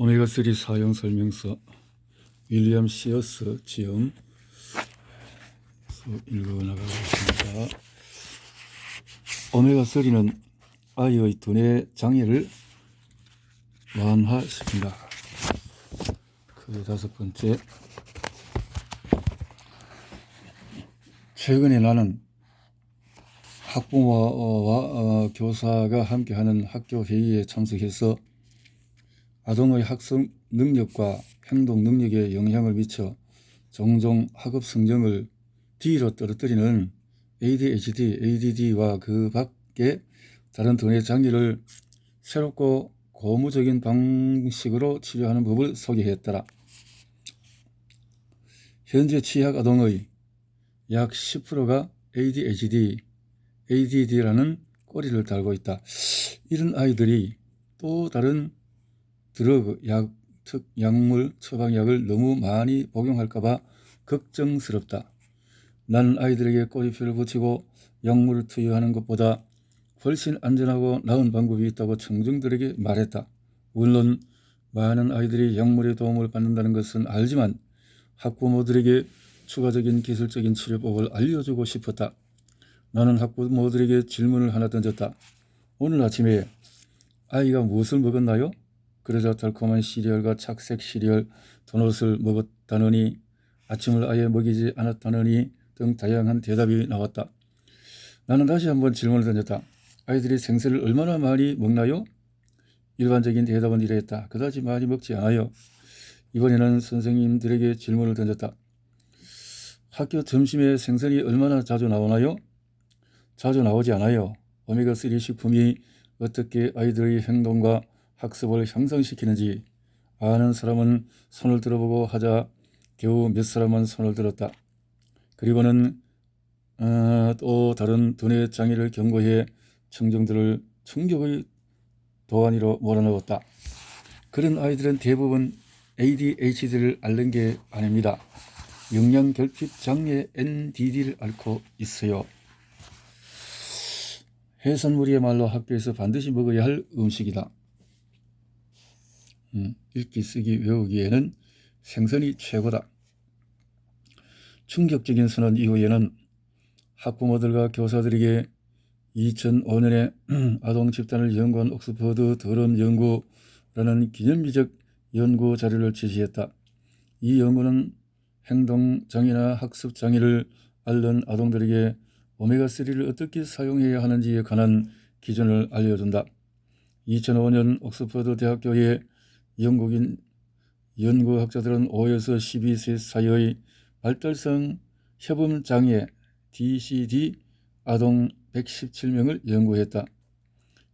오메가3 사용 설명서 윌리엄 시어스 지음 읽어나가고 있습니다. 오메가3는 아이의 두뇌 장애를 완화시킨다. 그게 다섯 번째. 최근에 나는 학부모와 교사가 함께하는 학교 회의에 참석해서 아동의 학습 능력과 행동 능력에 영향을 미쳐 종종 학업 성적을 뒤로 떨어뜨리는 ADHD, ADD와 그 밖에 다른 두뇌 장애를 새롭고 고무적인 방식으로 치료하는 법을 소개했더라. 현재 취약 아동의 약 10%가 ADHD, ADD라는 꼬리를 달고 있다. 이런 아이들이 또 다른 드러그, 약물, 처방약을 너무 많이 복용할까봐 걱정스럽다. 나는 아이들에게 꼬리표를 붙이고 약물을 투여하는 것보다 훨씬 안전하고 나은 방법이 있다고 청중들에게 말했다. 물론 많은 아이들이 약물의 도움을 받는다는 것은 알지만 학부모들에게 추가적인 기술적인 치료법을 알려주고 싶었다. 나는 학부모들에게 질문을 하나 던졌다. 오늘 아침에 아이가 무엇을 먹었나요? 그러자 달콤한 시리얼과 착색 시리얼, 도넛을 먹었다느니, 아침을 아예 먹이지 않았다느니 등 다양한 대답이 나왔다. 나는 다시 한번 질문을 던졌다. 아이들이 생선을 얼마나 많이 먹나요? 일반적인 대답은 이러했다. 그다지 많이 먹지 않아요. 이번에는 선생님들에게 질문을 던졌다. 학교 점심에 생선이 얼마나 자주 나오나요? 자주 나오지 않아요. 오메가3 식품이 어떻게 아이들의 행동과 학습을 향상시키는지 아는 사람은 손을 들어보고 하자 겨우 몇 사람만 손을 들었다. 그리고는 또 다른 두뇌 장애를 경고해 청중들을 충격의 도가니로 몰아넣었다. 그런 아이들은 대부분 ADHD를 앓는 게 아닙니다. 영양결핍 장애 NDD를 앓고 있어요. 해산물이야말로 학교에서 반드시 먹어야 할 음식이다. 읽기, 쓰기, 외우기에는 생선이 최고다. 충격적인 선언 이후에는 학부모들과 교사들에게 2005년에 아동 집단을 연구한 옥스퍼드 드럼 연구라는 기념비적 연구 자료를 제시했다. 이 연구는 행동장애나 학습장애를 앓는 아동들에게 오메가3를 어떻게 사용해야 하는지에 관한 기준을 알려준다. 2005년 옥스퍼드 대학교의 영국인 연구학자들은 5에서 12세 사이의 발달성 협음장애 DCD 아동 117명을 연구했다.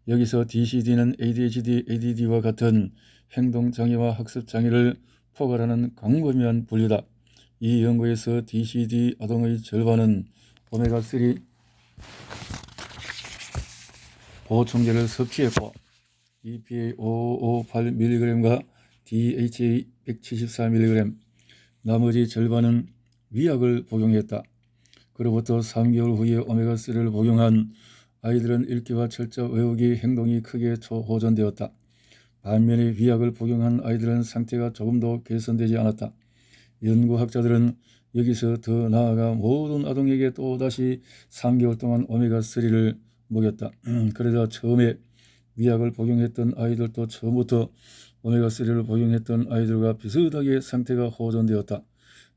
여기서 DCD는 ADHD, ADD와 같은 행동장애와 학습장애를 포괄하는 광범위한 분류다. 이 연구에서 DCD 아동의 절반은 오메가3 보충제를 섭취했고 EPA 558mg과 DHA 174mg, 나머지 절반은 위약을 복용했다. 그로부터 3개월 후에 오메가3를 복용한 아이들은 읽기와 철자, 외우기, 행동이 크게 호전되었다. 반면에 위약을 복용한 아이들은 상태가 조금도 개선되지 않았다. 연구학자들은 여기서 더 나아가 모든 아동에게 또다시 3개월 동안 오메가3를 먹였다. 그러자 처음에 위약을 복용했던 아이들도 처음부터 오메가3를 복용했던 아이들과 비슷하게 상태가 호전되었다.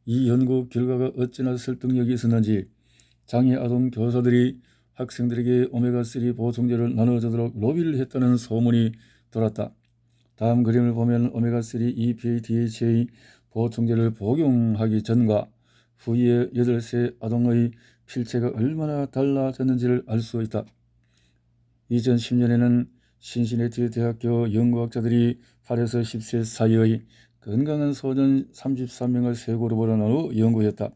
이 연구 결과가 어찌나 설득력이 있었는지 장애 아동 교사들이 학생들에게 오메가3 보충제를 나눠주도록 로비를 했다는 소문이 돌았다. 다음 그림을 보면 오메가3 EPA, DHA 보충제를 복용하기 전과 후의 8세 아동의 필체가 얼마나 달라졌는지를 알 수 있다. 2010년에는 신시내티 대학교 연구학자들이 8에서 10세 사이의 건강한 소년 33명을 세 그룹으로 나누어 연구했다.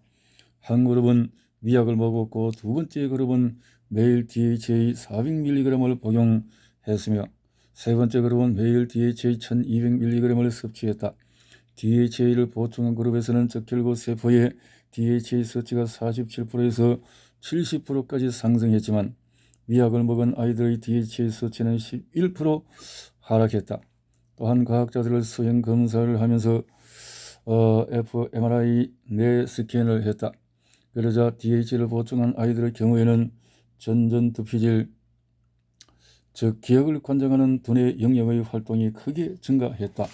한 그룹은 위약을 먹었고 두 번째 그룹은 매일 DHA 400mg을 복용했으며 세 번째 그룹은 매일 DHA 1200mg을 섭취했다. DHA를 보충한 그룹에서는 적혈구 세포의 DHA 수치가 47%에서 70%까지 상승했지만 위약을 먹은 아이들의 DHA 수치는 11% 하락했다. 또한 과학자들을 수행 검사를 하면서 fMRI 뇌 스캔을 했다. 그러자 DH를 보충한 아이들의 경우에는 전두피질, 즉 기억을 관장하는 두뇌 영역의 활동이 크게 증가했다.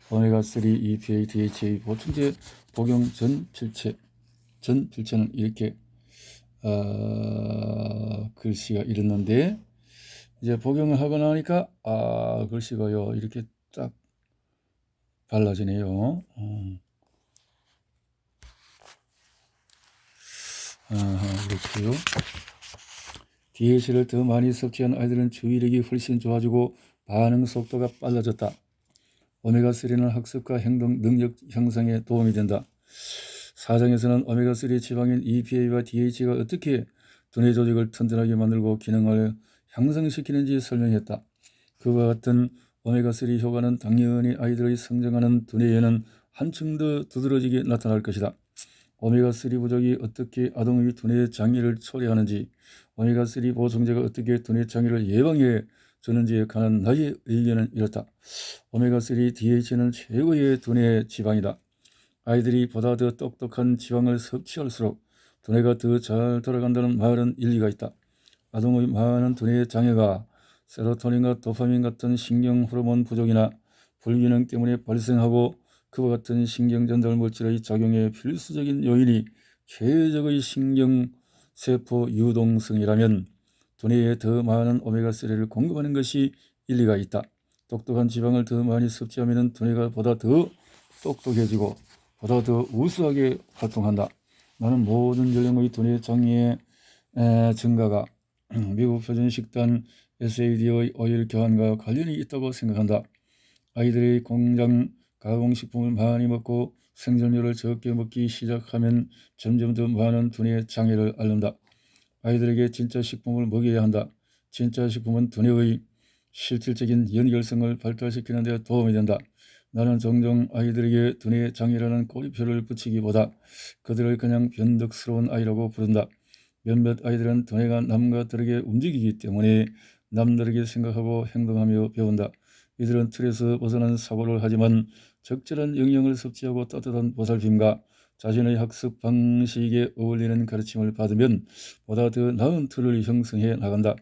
오메가3, EPA, DHA 보충제 복용 전 필체는 이렇게 글씨가 이랬는데, 이제 복용을 하고 나니까 글씨가요 이렇게 딱 달라지네요. 이렇게요. DH를 더 많이 섭취한 아이들은 주의력이 훨씬 좋아지고 반응 속도가 빨라졌다. 오메가3는 학습과 행동 능력 향상에 도움이 된다. 사정에서는 오메가3 지방인 EPA와 DH가 어떻게 두뇌 조직을 튼튼하게 만들고 기능을 향상시키는지 설명했다. 그와 같은 오메가3 효과는 당연히 아이들의 성장하는 두뇌에는 한층 더 두드러지게 나타날 것이다. 오메가3 부족이 어떻게 아동의 두뇌 장애를 초래하는지, 오메가3 보충제가 어떻게 두뇌 장애를 예방해 주는지에 관한 나의 의견은 이렇다. 오메가3 DH는 최고의 두뇌 지방이다. 아이들이 보다 더 똑똑한 지방을 섭취할수록 두뇌가 더 잘 돌아간다는 말은 일리가 있다. 아동의 많은 두뇌 장애가 세로토닌과 도파민 같은 신경 호르몬 부족이나 불균형 때문에 발생하고, 그와 같은 신경 전달 물질의 작용에 필수적인 요인이 최적의 신경세포 유동성이라면 두뇌에 더 많은 오메가3를 공급하는 것이 일리가 있다. 똑똑한 지방을 더 많이 섭취하면 두뇌가 보다 더 똑똑해지고 보다 더 우수하게 활동한다. 나는 모든 연령의 두뇌 장애 증가가 미국 표준식단 SAD의 오일 교환과 관련이 있다고 생각한다. 아이들이 공장 가공식품을 많이 먹고 생존율을 적게 먹기 시작하면 점점 더 많은 두뇌 장애를 앓는다. 아이들에게 진짜 식품을 먹여야 한다. 진짜 식품은 두뇌의 실질적인 연결성을 발달시키는 데 도움이 된다. 나는 종종 아이들에게 두뇌 장애라는 꼬리표를 붙이기보다 그들을 그냥 변덕스러운 아이라고 부른다. 몇몇 아이들은 두뇌가 남과 다르게 움직이기 때문에 남다르게 생각하고 행동하며 배운다. 이들은 틀에서 벗어난 사고를 하지만 적절한 영양을 섭취하고 따뜻한 보살핌과 자신의 학습 방식에 어울리는 가르침을 받으면 보다 더 나은 틀을 형성해 나간다.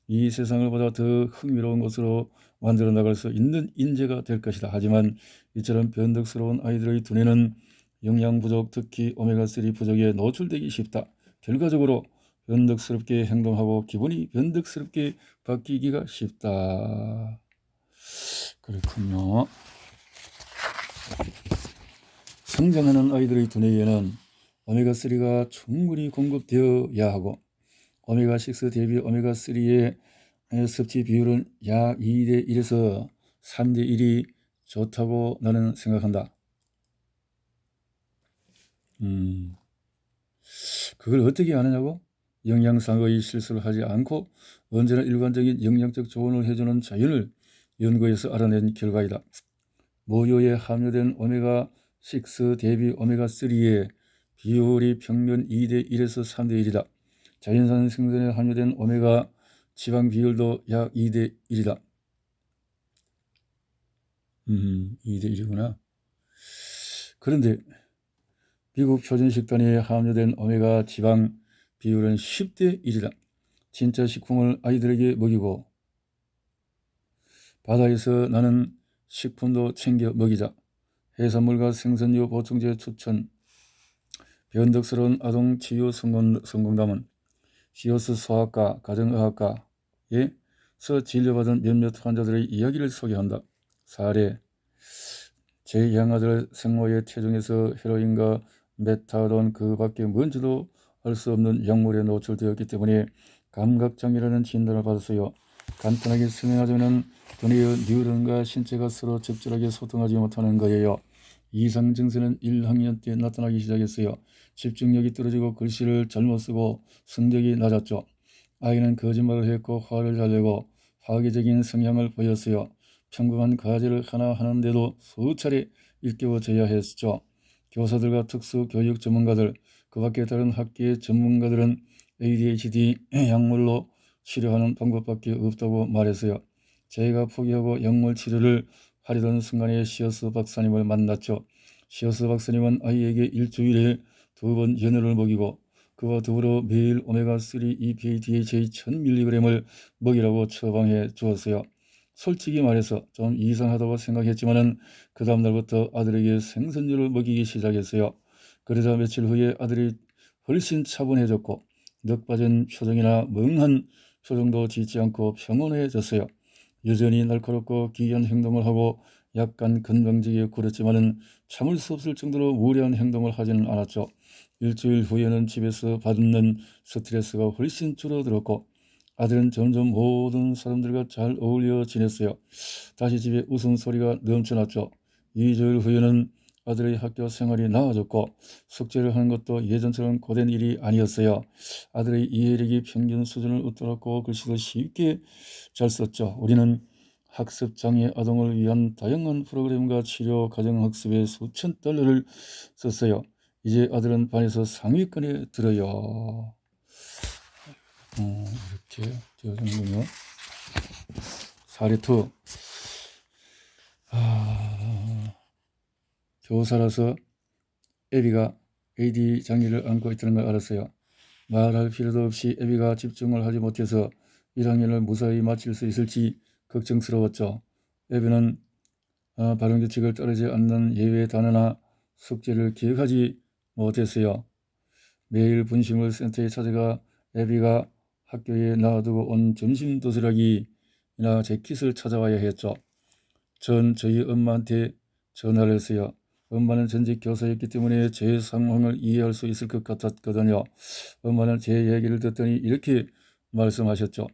이 세상을 보다 더 흥미로운 곳으로 만들어 나갈 수 있는 인재가 될 것이다. 하지만 이처럼 변덕스러운 아이들의 두뇌는 영양 부족, 특히 오메가3 부족에 노출되기 쉽다. 결과적으로 변덕스럽게 행동하고 기분이 변덕스럽게 바뀌기가 쉽다. 그렇군요. 성장하는 아이들의 두뇌에는 오메가3가 충분히 공급되어야 하고, 오메가6 대비 오메가3의 섭취 비율은 약 2:1에서 3:1이 좋다고 나는 생각한다. 그걸 어떻게 아느냐고? 영양상의 실수를 하지 않고 언제나 일관적인 영양적 조언을 해주는 자연을 연구해서 알아낸 결과이다. 모유에 함유된 오메가6 대비 오메가3의 비율이 평균 2:1에서 3:1이다. 자연산 생선에 함유된 오메가 지방 비율도 약 2:1이다. 2:1이구나. 그런데 미국 표준식단에 함유된 오메가 지방 비율은 10:1이다. 진짜 식품을 아이들에게 먹이고 바다에서 나는 식품도 챙겨 먹이자. 해산물과 생선류 보충제 추천. 변덕스러운 아동 치유 성공담은 시어스 소아과 가정의학과에서 진료받은 몇몇 환자들의 이야기를 소개한다. 사례: 제 양아들 생모의 체중에서 헤로인과 메타돈 그 밖에 뭔지도 알 수 없는 약물에 노출되었기 때문에 감각장애라는 진단을 받았어요. 간단하게 설명하자면 두뇌의 뉴런과 신체가 서로 적절하게 소통하지 못하는 거예요. 이상 증세는 1학년 때 나타나기 시작했어요. 집중력이 떨어지고 글씨를 잘못 쓰고 성적이 낮았죠. 아이는 거짓말을 했고 화를 잘 내고 파괴적인 성향을 보였어요. 평범한 과제를 하나 하는데도 수차례 일깨워져야 했죠. 교사들과 특수교육 전문가들, 그 밖에 다른 학계의 전문가들은 ADHD 약물로 치료하는 방법밖에 없다고 말했어요. 저희가 포기하고 약물 치료를 하려던 순간에 시어스 박사님을 만났죠. 시어스 박사님은 아이에게 일주일에 2번 연어를 먹이고 그와 더불어 매일 오메가3 EPA DHA 1000mg을 먹이라고 처방해 주었어요. 솔직히 말해서 좀 이상하다고 생각했지만은 그 다음 날부터 아들에게 생선류를 먹이기 시작했어요. 그러자 며칠 후에 아들이 훨씬 차분해졌고 넋 빠진 표정이나 멍한 표정도 짓지 않고 평온해졌어요. 여전히 날카롭고 기이한 행동을 하고 약간 건방지게 굴었지만은 참을 수 없을 정도로 무례한 행동을 하지는 않았죠. 일주일 후에는 집에서 받는 스트레스가 훨씬 줄어들었고 아들은 점점 모든 사람들과 잘 어울려 지냈어요. 다시 집에 웃음소리가 넘쳐났죠. 2주일 후에는 아들의 학교 생활이 나아졌고 숙제를 하는 것도 예전처럼 고된 일이 아니었어요. 아들의 이해력이 평균 수준을 웃돌았고 글씨도 쉽게 잘 썼죠. 우리는 학습장애 아동을 위한 다양한 프로그램과 치료 가정학습에 수천 달러를 썼어요. 이제 아들은 반에서 상위권에 들어요. 이렇게 되어지는군요. 사례 2. 교사라서 애비가 AD 장애를 안고 있다는 걸 알았어요. 말할 필요도 없이 애비가 집중을 하지 못해서 1학년을 무사히 마칠 수 있을지 걱정스러웠죠. 애비는 발언 규칙을 따르지 않는 예외 단어나 숙제를 기억하지 못했어요. 매일 분식물 센터에 찾아가 애비가 학교에 놔두고 온 점심 도시락이나 재킷을 찾아와야 했죠. 전 저희 엄마한테 전화를 했어요. 엄마는 전직 교사였기 때문에 제 상황을 이해할 수 있을 것 같았거든요. 엄마는 제 얘기를 듣더니 이렇게 말씀하셨죠.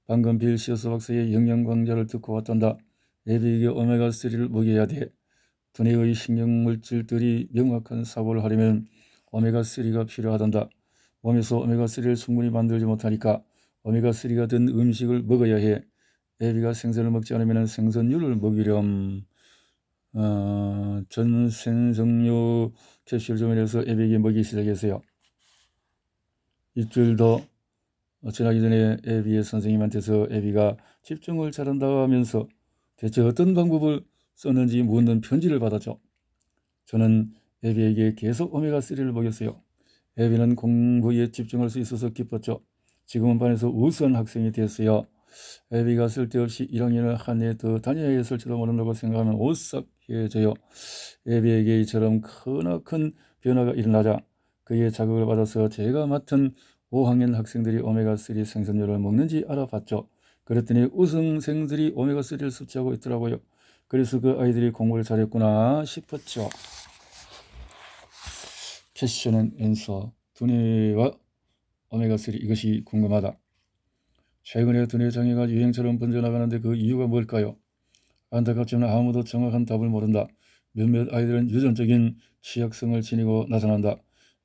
방금 빌 시어스 박사의 영양 강좌를 듣고 왔단다. 애비에게 오메가3를 먹여야 돼. 두뇌의 신경물질들이 명확한 사고를 하려면 오메가3가 필요하단다. 몸에서 오메가3를 충분히 만들지 못하니까 오메가3가 든 음식을 먹어야 해. 애비가 생선을 먹지 않으면 생선류를 먹이렴. 전 생선류 캡슐 주문해서 애비에게 먹이기 시작했어요. 일주일 더 지나기 전에 애비의 선생님한테서 애비가 집중을 잘한다 하면서 대체 어떤 방법을 썼는지 묻는 편지를 받았죠. 저는 애비에게 계속 오메가3를 먹였어요. 애비는 공부에 집중할 수 있어서 기뻤죠. 지금은 반에서 우수한 학생이 됐어요. 애비가 쓸데없이 1학년을 한 해 더 다녀야 했을지도 모른다고 생각하면 오싹해져요. 애비에게 이처럼 크나큰 변화가 일어나자 그의 자극을 받아서 제가 맡은 5학년 학생들이 오메가3 생선류를 먹는지 알아봤죠. 그랬더니 우승생들이 오메가3를 섭취하고 있더라고요. 그래서 그 아이들이 공부를 잘했구나 싶었죠. 캐시는 앤서, 두뇌와 오메가3 이것이 궁금하다. 최근에 두뇌 장애가 유행처럼 번져나가는데 그 이유가 뭘까요? 안타깝지만 아무도 정확한 답을 모른다. 몇몇 아이들은 유전적인 취약성을 지니고 나타난다.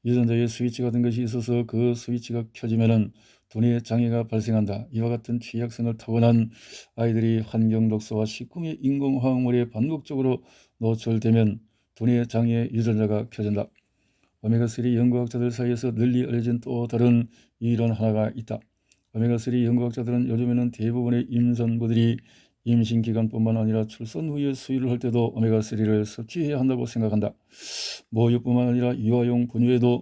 유전자에 스위치 같은 것이 있어서 그 스위치가 켜지면은 두뇌 장애가 발생한다. 이와 같은 취약성을 타고난 아이들이 환경 독소와 식품의 인공화학물에 반복적으로 노출되면 두뇌 장애 유전자가 켜진다. 오메가3 연구학자들 사이에서 널리 알려진 또 다른 이론 하나가 있다. 오메가3 연구학자들은 요즘에는 대부분의 임산부들이 임신 기간뿐만 아니라 출산 후에 수유를 할 때도 오메가3를 섭취해야 한다고 생각한다. 모유뿐만 아니라 유아용 분유에도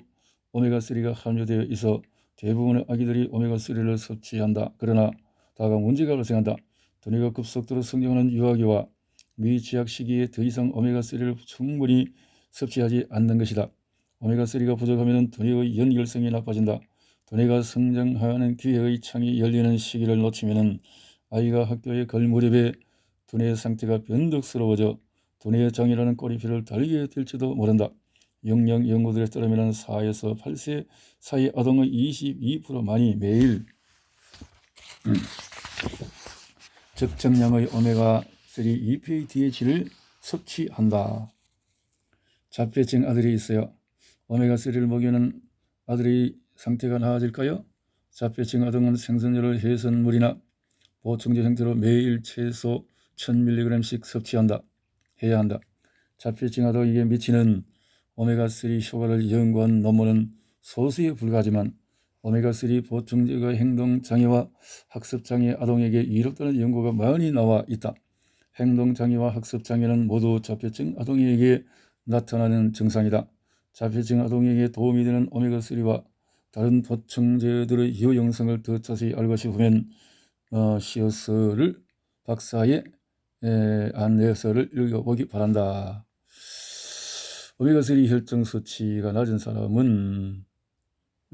오메가3가 함유되어 있어 대부분의 아기들이 오메가3를 섭취한다. 그러나 다가 문제가 발생한다. 두뇌가 급속도로 성장하는 유아기와 미취학 시기에 더 이상 오메가3를 충분히 섭취하지 않는 것이다. 오메가3가 부족하면 두뇌의 연결성이 나빠진다. 두뇌가 성장하는 기회의 창이 열리는 시기를 놓치면 아이가 학교에 갈 무렵에 두뇌 상태가 변덕스러워져 두뇌 장애라는 꼬리표를 달게 될지도 모른다. 영양 연구들에 따르면 4에서 8세 사이 아동의 22%만이 매일 적정량의 오메가3 EPA DHA를 섭취한다. 자폐증 아들이 있어요. 오메가3를 먹이는 아들의 상태가 나아질까요? 자폐증 아동은 생선류를 해산물이나 보충제 형태로 매일 최소 1000mg씩 해야 한다. 자폐증 아동에게 미치는 오메가3 효과를 연구한 논문은 소수에 불과하지만 오메가3 보충제가 행동장애와 학습장애 아동에게 이롭다는 연구가 많이 나와 있다. 행동장애와 학습장애는 모두 자폐증 아동에게 나타나는 증상이다. 자폐증 아동에게 도움이 되는 오메가3와 다른 보충제들의 유용성을 더 자세히 알고 싶으면 시어스를 박사의 안내서를 읽어보기 바란다. 오메가3 혈중 수치가 낮은 사람은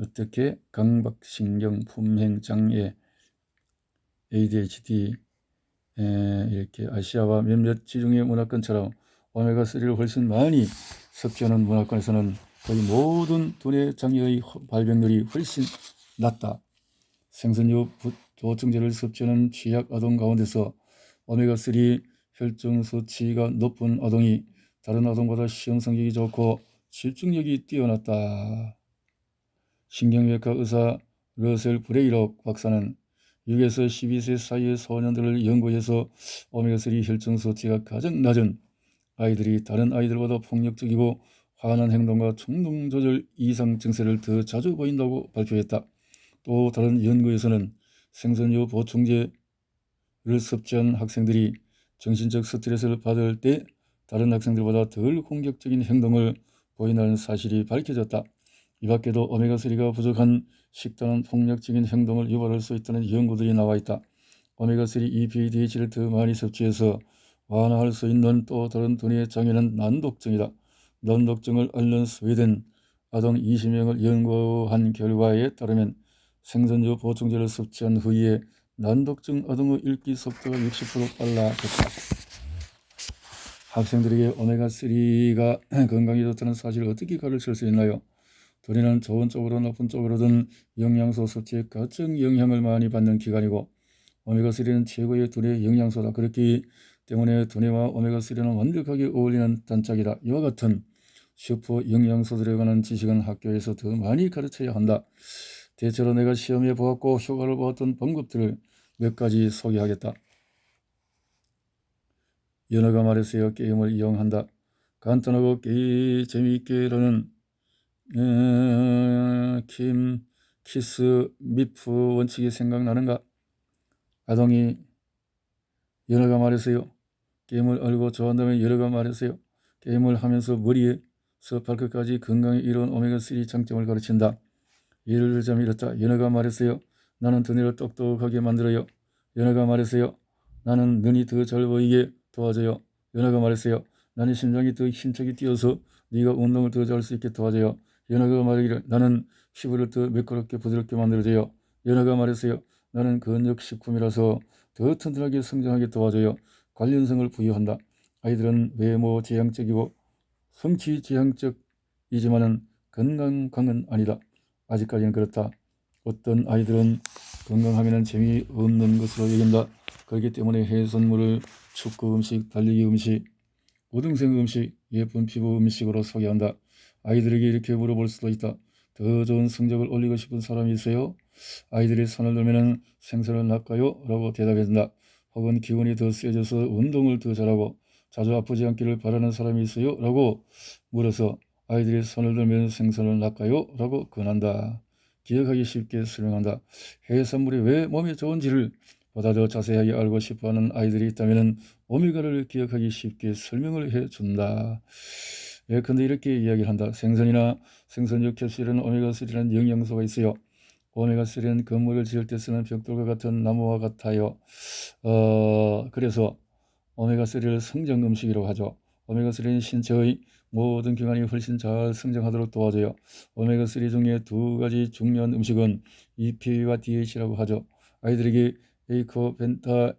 어떻게 강박신경 품행장애, ADHD, 이렇게 아시아와 몇몇 지중해 문화권처럼 오메가3를 훨씬 많이 섭취하는 문화권에서는 거의 모든 두뇌 장애의 발병률이 훨씬 낮다. 생선류 보충제를 섭취하는 취약 아동 가운데서 오메가3 혈중 수치가 높은 아동이 다른 아동보다 시험 성적이 좋고 집중력이 뛰어났다. 신경외과 의사 러셀 브레이록 박사는 6에서 12세 사이의 소년들을 연구해서 오메가3 혈중 수치가 가장 낮은 아이들이 다른 아이들보다 폭력적이고 화난 행동과 충동 조절 이상 증세를 더 자주 보인다고 발표했다. 또 다른 연구에서는 생선류 보충제를 섭취한 학생들이 정신적 스트레스를 받을 때 다른 학생들보다 덜 공격적인 행동을 보인다는 사실이 밝혀졌다. 이 밖에도 오메가3가 부족한 식단은 폭력적인 행동을 유발할 수 있다는 연구들이 나와 있다. 오메가3 EPADH를 더 많이 섭취해서 완화할 수 있는 또 다른 두뇌 장애는 난독증이다. 난독증을 앓는 스웨덴 아동 20명을 연구한 결과에 따르면 생선류 보충제를 섭취한 후에 난독증 아동의 읽기 속도가 60% 빨라졌다. 학생들에게 오메가3가 건강에 좋다는 사실을 어떻게 가르칠 수 있나요? 두뇌는 좋은 쪽으로 나쁜 쪽으로든 영양소 섭취에 가장 영향을 많이 받는 기관이고 오메가3는 최고의 두뇌 영양소다. 그렇기 때문에 두뇌와 오메가3는 완벽하게 어울리는 단짝이다. 이와 같은 슈퍼 영양소들에 관한 지식은 학교에서 더 많이 가르쳐야 한다. 대체로 내가 시험에 보았고 효과를 보았던 방법들을 몇 가지 소개하겠다. 연어가 말했어요. 게임을 이용한다. 간단하고 재미있게라는 키스 미프 원칙이 생각나는가? 아동이 연어가 말했어요. 게임을 알고 좋아한다면 연어가 말했어요. 게임을 하면서 머리에서 발끝까지 건강에 이로운 오메가3 장점을 가르친다. 예를 들자면 이렇다. 연어가 말했어요. 나는 두뇌를 똑똑하게 만들어요. 연어가 말했어요. 나는 눈이 더 잘 보이게 도와줘요. 연어가 말했어요. 나는 심장이 더 힘차게 뛰어서 네가 운동을 더 잘 수 있게 도와줘요. 연어가 말하기를 나는 피부를 더 매끄럽게 부드럽게 만들어줘요. 연어가 말했어요. 나는 근육식품이라서 더 튼튼하게 성장하게 도와줘요. 관련성을 부여한다. 아이들은 외모 지향적이고 성취 지향적이지만은 건강광은 아니다. 아직까지는 그렇다. 어떤 아이들은 건강하면 재미없는 것으로 여긴다. 그렇기 때문에 해산물을 축구 음식, 달리기 음식, 우등생 음식, 예쁜 피부 음식으로 소개한다. 아이들에게 이렇게 물어볼 수도 있다. 더 좋은 성적을 올리고 싶은 사람이 있어요? 아이들이 손을 들면 생선을 낚아요? 라고 대답해준다. 혹은 기운이 더 세져서 운동을 더 잘하고 자주 아프지 않기를 바라는 사람이 있어요? 라고 물어서 아이들이 손을 들면 생선을 낚아요? 라고 권한다. 기억하기 쉽게 설명한다. 해산물이 왜 몸에 좋은지를 보다 더 자세하게 알고 싶어하는 아이들이 있다면 오메가를 기억하기 쉽게 설명을 해준다. 근데 이렇게 이야기를 한다. 생선이나 생선육 캡슐에는 오메가3라는 영양소가 있어요. 오메가3는 건물을 지을 때 쓰는 벽돌과 같은 나무와 같아요. 그래서 오메가3를 성장 음식이라고 하죠. 오메가3는 신체의 모든 기관이 훨씬 잘 성장하도록 도와줘요. 오메가3 중에 두 가지 중요한 음식은 EPA와 DHA라고 하죠. 아이들에게 에이코펜타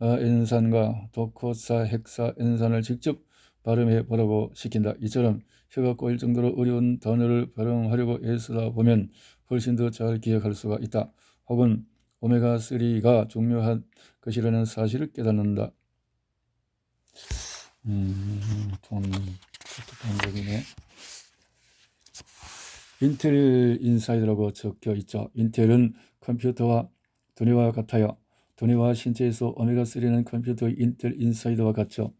엔산과 도코사 헥사 엔산을 직접 발음해 보라고 시킨다. 이처럼 혀가 꼬일 정도로 어려운 단어를 발음하려고 애쓰다 보면 훨씬 더 잘 기억할 수가 있다. 혹은 오메가3가 중요한 것이라는 사실을 깨닫는다. 방법이네. 인텔 인사이드라고 적혀 있죠. 인텔은 컴퓨터와 두뇌와 같아요. 두뇌와 신체에서 오메가3는 컴퓨터의 인텔 인사이드와 같죠.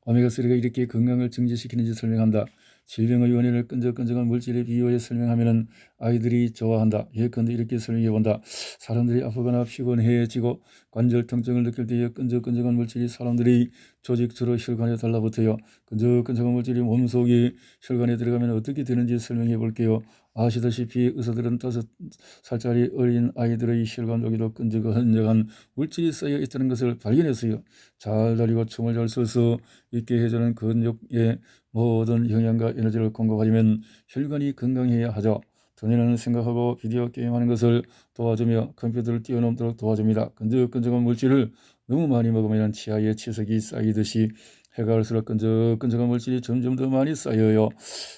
오메가3가 이렇게 건강을 증진시키는지 설명한다. 질병의 원인을 끈적끈적한 물질에 비유해 설명하면 아이들이 좋아한다. 예컨대 이렇게 설명해본다. 사람들이 아프거나 피곤해지고 관절 통증을 느낄 때에 끈적끈적한 물질이 사람들의 조직 주로 혈관에 달라붙어요. 끈적끈적한 물질이 몸속에 혈관에 들어가면 어떻게 되는지 설명해 볼게요. 아시다시피 의사들은 5살짜리 어린 아이들의 혈관 여기도 끈적끈적한 물질이 쌓여 있다는 것을 발견했어요. 잘 다리고 춤을 잘 출 수 있게 해주는 근육에 모든 영양과 에너지를 공급하려면 혈관이 건강해야 하죠. 두뇌는 생각하고 비디오 게임하는 것을 도와주며 컴퓨터를 뛰어넘도록 도와줍니다. 끈적끈적한 물질을 너무 많이 먹으면 치아에 치석이 쌓이듯이 해가 갈수록 끈적끈적한 물질이 점점 더 많이 쌓여요.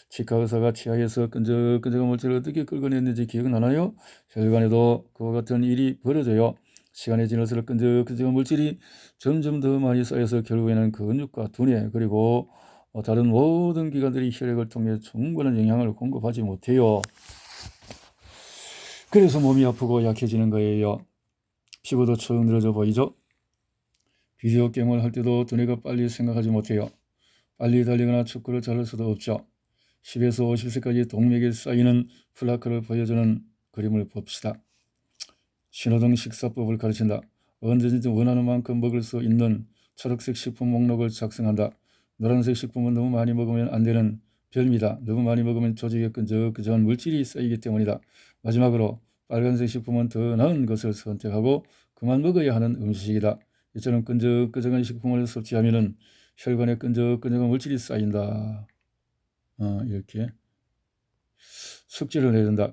치과 의사가 치아에서 끈적끈적한 물질을 어떻게 긁어냈는지 기억나나요? 혈관에도 그와 같은 일이 벌어져요. 시간이 지날수록 끈적끈적한 물질이 점점 더 많이 쌓여서 결국에는 근육과 두뇌 그리고 다른 모든 기관들이 혈액을 통해 충분한 영양을 공급하지 못해요. 그래서 몸이 아프고 약해지는 거예요. 피부도 축 늘어져 보이죠? 비디오 게임을 할 때도 두뇌가 빨리 생각하지 못해요. 빨리 달리거나 축구를 잘할 수도 없죠. 10에서 50세까지 동맥에 쌓이는 플라크를 보여주는 그림을 봅시다. 신호등 식사법을 가르친다. 언제든지 원하는 만큼 먹을 수 있는 초록색 식품 목록을 작성한다. 노란색 식품은 너무 많이 먹으면 안 되는 별미다. 너무 많이 먹으면 조직에 끈적끈적한 물질이 쌓이기 때문이다. 마지막으로 빨간색 식품은 더 나은 것을 선택하고 그만 먹어야 하는 음식이다. 이처럼 끈적끈적한 식품을 섭취하면 혈관에 끈적끈적한 물질이 쌓인다. 이렇게 숙제를 내준다.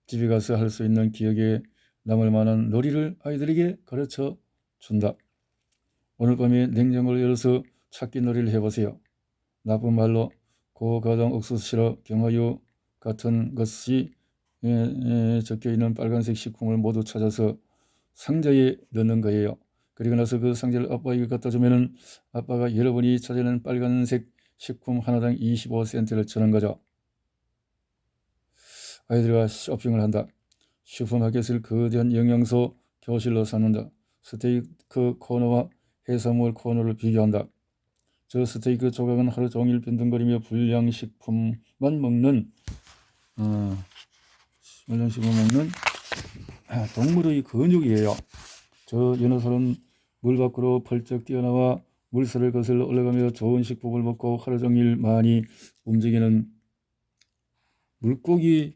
집에 가서 할 수 있는 기억에 남을 만한 놀이를 아이들에게 가르쳐 준다. 오늘 밤에 냉장고를 열어서 찾기 놀이를 해보세요. 나쁜 말로 고가당 옥수수 시럽, 경화유 같은 것이 적혀있는 빨간색 식품을 모두 찾아서 상자에 넣는 거예요. 그리고 나서 그 상자를 아빠에게 갖다 주면은 아빠가 여러분이 찾아낸 빨간색 식품 하나당 25센트를 주는 거죠. 아이들과 쇼핑을 한다. 슈퍼마켓을 거대한 영양소 교실로 삼는다. 스테이크 코너와 해산물 코너를 비교한다. 저 스테이크 조각은 하루 종일 빈둥거리며 불량식품만 먹는 동물의 근육이에요. 저 연어선은 물 밖으로 벌쩍 뛰어나와 물살을 거슬러 올라가며 좋은 식품을 먹고 하루 종일 많이 움직이는 물고기의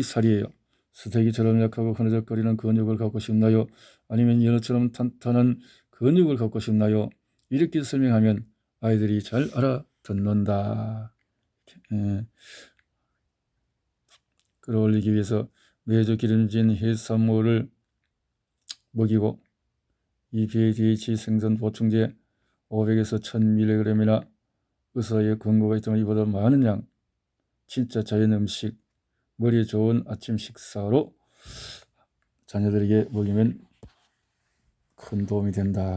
살이에요. 스테이크처럼 약하고 흐느적거리는 근육을 갖고 싶나요? 아니면 연어처럼 탄탄한 근육을 갖고 싶나요? 이렇게 설명하면 아이들이 잘 알아듣는다. 끌어올리기 위해서 매주 기름진 해산물을 먹이고 EPA, 생선 보충제 500에서 1000mg이나 의사의 권고가 있지만 이보다 많은 양, 진짜 자연 음식, 머리에 좋은 아침 식사로 자녀들에게 먹이면 큰 도움이 된다.